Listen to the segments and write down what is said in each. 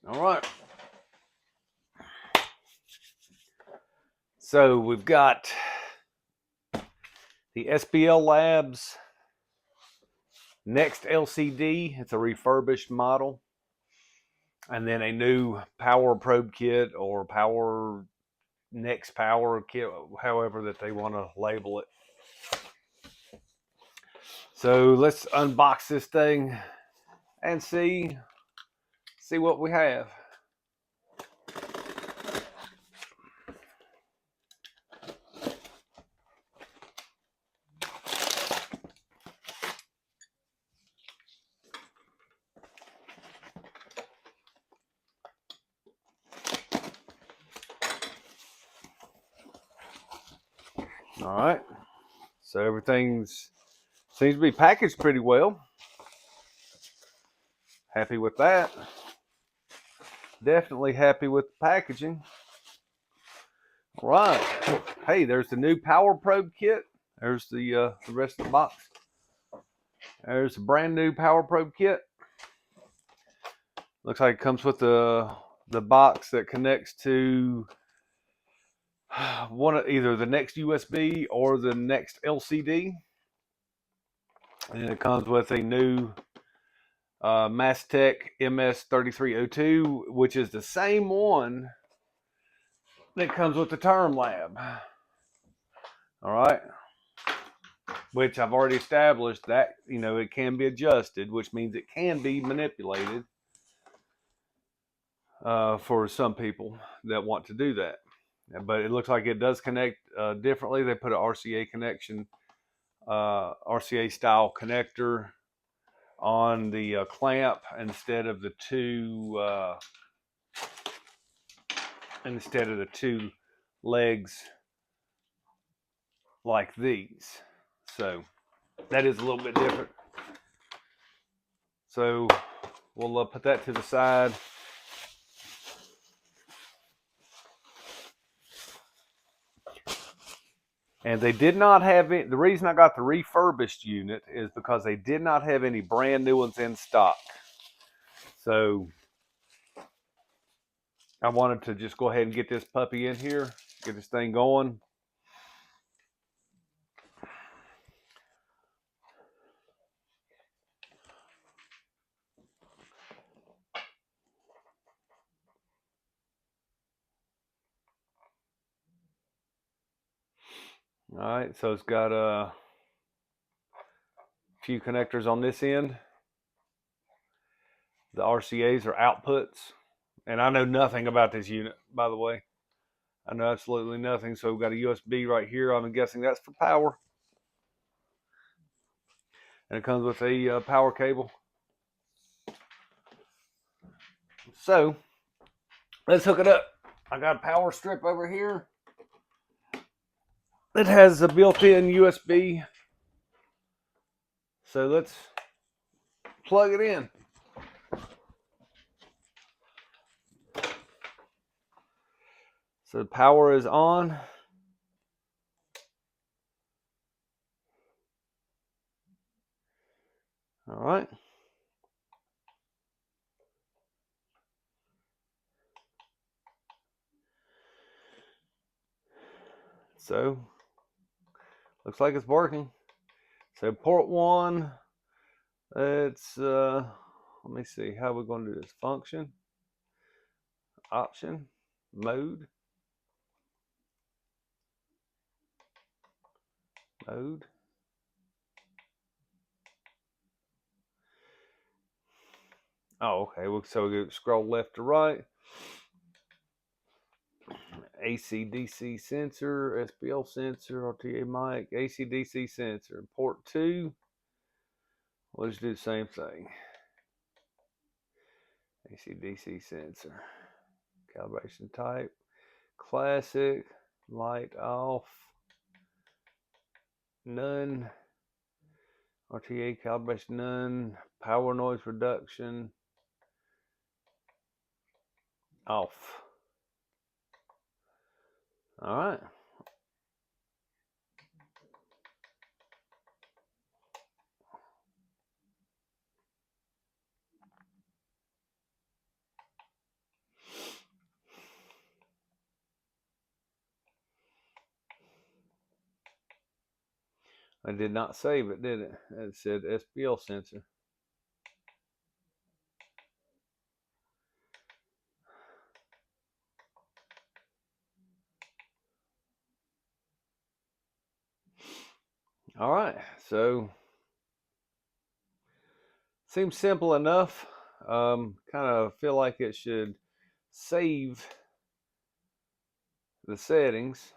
All right. So we've got the SPL LABS Next LCD. It's a refurbished model. And then a new power probe kit or power next power kit, however that they want to label it. So let's unbox this thing and see what we have. All right. So everything seems to be packaged pretty well. Happy with that. Definitely happy with the packaging. All right. Hey, there's the new power probe kit. There's the rest of the box. There's a brand new power probe kit. Looks like it comes with the box that connects to either the next USB or the next LCD. And it comes with a new Mastech MS3302, which is the same one that comes with the Term Lab. All right. Which I've already established that, it can be adjusted, which means it can be manipulated for some people that want to do that. But it looks like it does connect differently. They put an RCA connection, RCA style connector on the clamp instead of the two legs like these. So that is a little bit different. So we'll put that to the side. And they did not have it. The reason I got the refurbished unit is because they did not have any brand new ones in stock. So I wanted to just go ahead and get this puppy in here, get this thing going. All right, so it's got a few connectors on this end. The RCAs are outputs. And I know nothing about this unit, by the way. I know absolutely nothing. So we've got a USB right here. I'm guessing that's for power. And it comes with a power cable. So let's hook it up. I got a power strip over here. It has a built-in USB. So let's plug it in. So the power is on. All right. So looks like it's working. So port 1, it's let me see how we're going to do this. Function, option, mode. Oh, okay. So we scroll left to right. AC DC sensor, SPL sensor, RTA mic, AC DC sensor. Port 2. We'll just do the same thing. AC DC sensor. Calibration type. Classic. Light off. None. RTA calibration none. Power noise reduction. Off. All right. I did not save it, did it? It said SPL sensor. All right, so seems simple enough. Kind of feel like it should save the settings.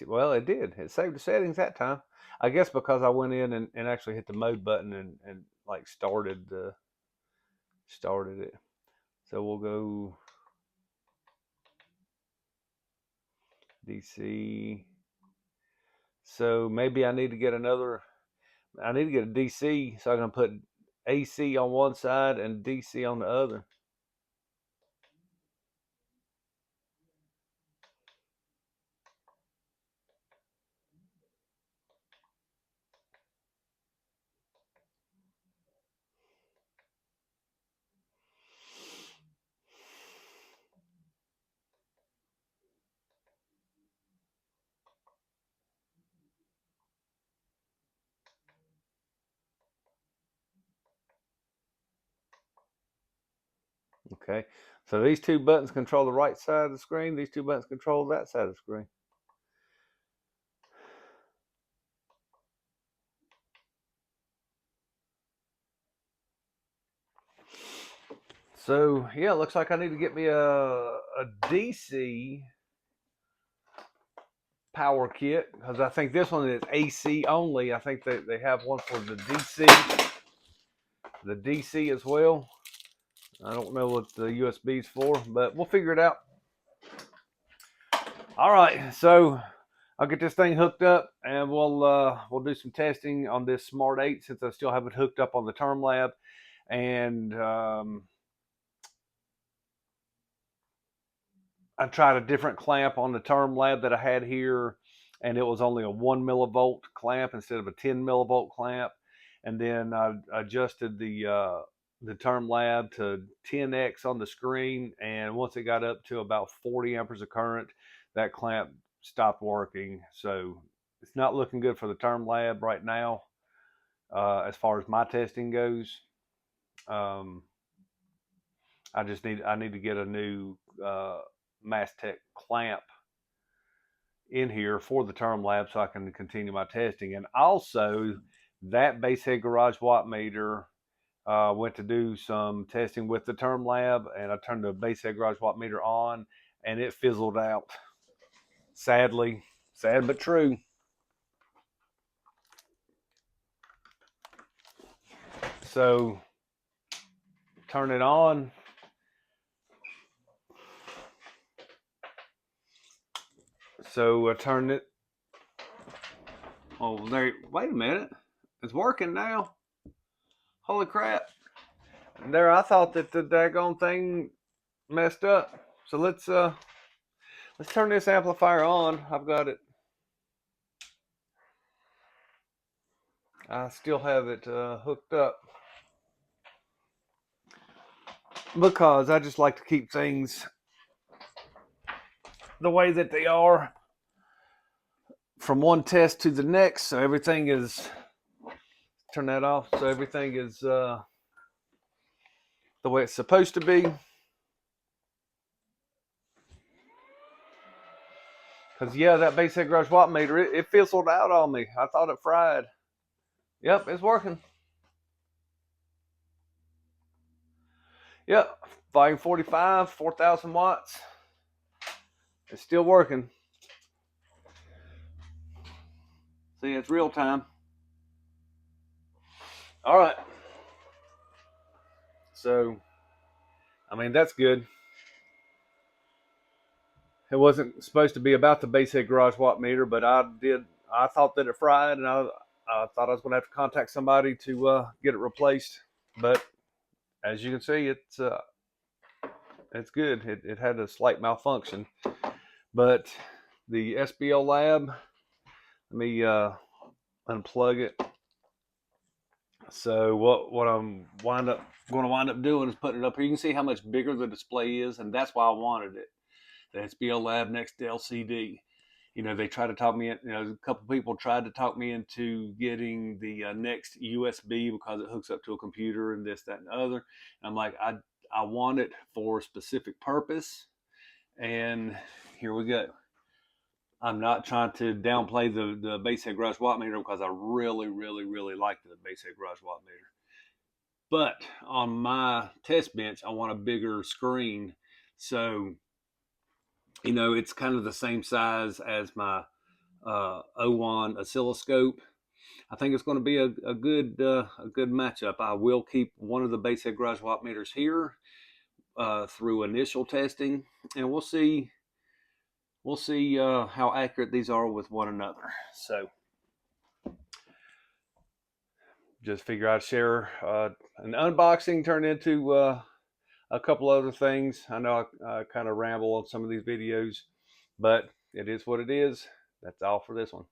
Well, it did. It saved the settings that time. I guess because I went in and actually hit the mode button and like started it. So we'll go DC. So maybe I need to get a DC, so I can put AC on one side and DC on the other. Okay, so these two buttons control the right side of the screen. These two buttons control that side of the screen. So yeah, it looks like I need to get me a DC power kit, because I think this one is AC only. I think they have one for the DC as well. I don't know what the USB is for, but we'll figure it out. All right, so I'll get this thing hooked up, and we'll do some testing on this Smart 8 since I still have it hooked up on the Term Lab, and I tried a different clamp on the Term Lab that I had here, and it was only a 1 millivolt clamp instead of a 10 millivolt clamp. And then I adjusted the Term Lab to 10x on the screen, and once it got up to about 40 amperes of current, that clamp stopped working. So it's not looking good for the Term Lab right now, as far as my testing goes. I need to get a new Mastech clamp in here for the Term Lab so I can continue my testing. And also, that Basehead Garage Watt Meter, went to do some testing with the Term Lab, and I turned the Basehead Garage Watt Meter on, and it fizzled out. Sadly, sad but true. So, turn it on. So I turned it. Oh, there. Wait a minute. It's working now. Holy crap. There, I thought that the daggone thing messed up. So let's turn this amplifier on. I've got it. I still have it hooked up because I just like to keep things the way that they are from one test to the next. So everything is, turn that off. So everything is the way it's supposed to be. Because yeah, that Basehead Garage Watt Meter, it fizzled out on me. I thought it fried. Yep, it's working. Yep, volume 45, 4,000 watts. It's still working. See, it's real time. All right. So, I mean, that's good. It wasn't supposed to be about the Basehead Garage Watt Meter, but I thought that it fried, and I thought I was going to have to contact somebody to get it replaced. But as you can see, it's good. It had a slight malfunction. But the SPL Lab, let me unplug it. So what I'm going to wind up doing is putting it up here. You can see how much bigger the display is, and that's why I wanted it. The SPL Lab Next LCD. You know, they try to talk me in, you know, a couple people tried to talk me into getting the Next USB because it hooks up to a computer and this, that, and the other. And I'm like, I want it for a specific purpose. And here we go. I'm not trying to downplay the base head garage watt meter because I really, really, really like the base head garage watt meter. But on my test bench, I want a bigger screen. So, you know, it's kind of the same size as my O1 oscilloscope. I think it's going to be a good matchup. I will keep one of the base head garage watt meters here through initial testing, and we'll see how accurate these are with one another. So just figure I'd share an unboxing turned into a couple other things. I know I kind of ramble on some of these videos, but it is what it is. That's all for this one.